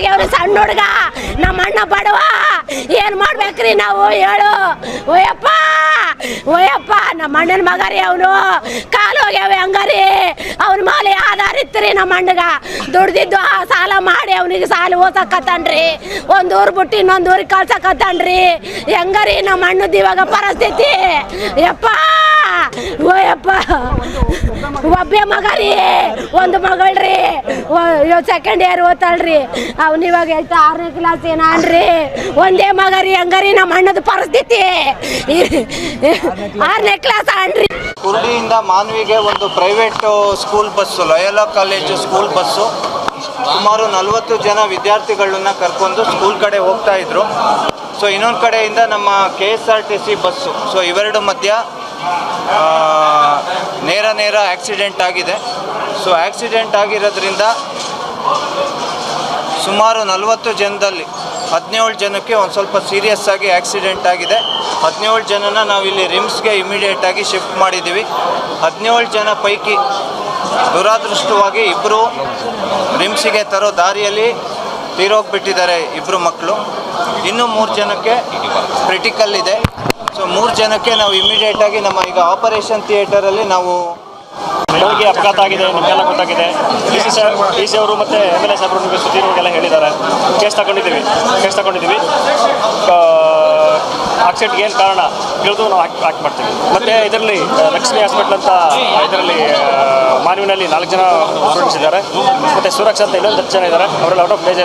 ಹೋಗ್ಯಾವ್ರಿ ಸಣ್ಣ ಹುಡುಗ ನಮ್ಮ ಅಣ್ಣ ಬಡವ ಏನ್ ಮಾಡ್ಬೇಕ್ರಿ ನಾವು ಹೇಳು ಓಯಪ್ಪ ಓಯಪ್ಪ ನಮ್ಮ ಅಣ್ಣನ ಮಗರಿ ಅವನು ಕಾಲು ಹೋಗ್ಯಾವೆ ಹಂಗಾರಿ ಅವನ ಮಾಲೆ ಆಧಾರ ಇತ್ರಿ ನಮ್ಮ ಅಣ್ಣಗ ದುಡ್ದಿದ್ದು ಸಾಲ ಮಾಡಿ ಅವನಿಗೆ ಸಾಲ ಓಸಕತ್ತಾನ್ರಿ ಒಂದ್ ಊರ್ ಬಿಟ್ಟು ಇನ್ನೊಂದ್ ಊರಿಗೆ ಕಳ್ಸಕತ್ತಾನ್ರಿ ಹೆಂಗಾರಿ ನಮ್ಮ ಅಣ್ಣದ ಇವಾಗ ಪರಿಸ್ಥಿತಿ ಯಪ್ಪ ಓಯಪ್ಪ ಒಬ್ಬೆ ಮಗರಿ ಒಂದು ಮಗಳ್ರಿ ಸೆಕೆಂಡ್ ಇಯರ್ ಓದ್ತಾಳ್ರಿ ಅವ್ನ ಇವಾಗ ಹೇಳ್ತಾ 6ನೇ ಕ್ಲಾಸ್ ಏನಾನ್ರಿ ಒಂದೇ ಮಗರಿ ಹಂಗಾರಿ ನಮ್ಮ ಅಣ್ಣದ ಪರಿಸ್ಥಿತಿ 6ನೇ ಕ್ಲಾಸ್ ಅನ್ರಿ. ಕುರ್ಡಿಯಿಂದ ಮಾನ್ವಿಗೆ ಒಂದು private school bus Loyola college school bus ಸುಮಾರು 40 ಜನ ವಿದ್ಯಾರ್ಥಿಗಳನ್ನ ಕರ್ಕೊಂಡು ಸ್ಕೂಲ್ ಕಡೆ ಹೋಗ್ತಾ ಇದ್ರು. ಸೊ ಇನ್ನೊಂದು ಕಡೆಯಿಂದ ನಮ್ಮ KSRTC ಬಸ್ಸು ಸೊ ಇವೆರಡು ಮಧ್ಯ ನೇರ ಆಕ್ಸಿಡೆಂಟ್ ಆಗಿದೆ. ಸೊ ಆಕ್ಸಿಡೆಂಟ್ ಆಗಿರೋದ್ರಿಂದ ಸುಮಾರು 40 ಜನದಲ್ಲಿ 17 ಜನಕ್ಕೆ ಒಂದು ಸ್ವಲ್ಪ ಸೀರಿಯಸ್ ಆಗಿ ಆಕ್ಸಿಡೆಂಟ್ ಆಗಿದೆ. 17 ಜನನ ನಾವಿಲ್ಲಿ ರಿಮ್ಸ್ಗೆ ಇಮಿಡಿಯೇಟಾಗಿ ಶಿಫ್ಟ್ ಮಾಡಿದ್ದೀವಿ. 17 ಜನ ಪೈಕಿ ದುರಾದೃಷ್ಟವಾಗಿ ಇಬ್ಬರು ರಿಮ್ಸಿಗೆ ತರೋ ದಾರಿಯಲ್ಲಿ ತೀರೋಗ್ಬಿಟ್ಟಿದ್ದಾರೆ, ಇಬ್ಬರು ಮಕ್ಕಳು. ಇನ್ನೂ 3 ಜನಕ್ಕೆ ಕ್ರಿಟಿಕಲ್ ಇದೆ. ಸೊ 3 ಜನಕ್ಕೆ ನಾವು ಇಮಿಡಿಯೇಟಾಗಿ ನಮ್ಮ ಈಗ ಆಪರೇಷನ್ ಥಿಯೇಟರಲ್ಲಿ ನಾವು ಬೆಳಗ್ಗೆ ಅಪಘಾತ ಆಗಿದೆ, ನಿಮಗೆಲ್ಲ ಗೊತ್ತಾಗಿದೆ. ಡಿ ಸಿ ಅವರು ಮತ್ತು MLA ಸಾಹೇಬರು ನಿಮಗೆ ಸುದ್ದಿರೋರಿಗೆಲ್ಲ ಹೇಳಿದ್ದಾರೆ. ಕೇಸ್ ತಗೊಂಡಿದ್ದೀವಿ. ಆಕ್ಸಿಡೆಂಟ್ಗೆ ಏನು ಕಾರಣ ತಿಳಿದು ನಾವು ಆಕ್ಟ್ ಮಾಡ್ತೀವಿ. ಮತ್ತು ಇದರಲ್ಲಿ ಲಕ್ಷ್ಮಿ ಹಾಸ್ಪಿಟ್ಲ್ ಅಂತ ಇದರಲ್ಲಿ ಮಾನವಿನಲ್ಲಿ 4 ಜನ ಸ್ಟೂಡೆಂಟ್ಸ್ ಇದ್ದಾರೆ. ಮತ್ತು ಸುರಕ್ಷಾ ಅಂತ ಇನ್ನೊಂದು 10 ಜನ ಇದ್ದಾರೆ. ಅವರೆಲ್ಲ ಔಟ್ ಆಫ್ ಮೇಜರ್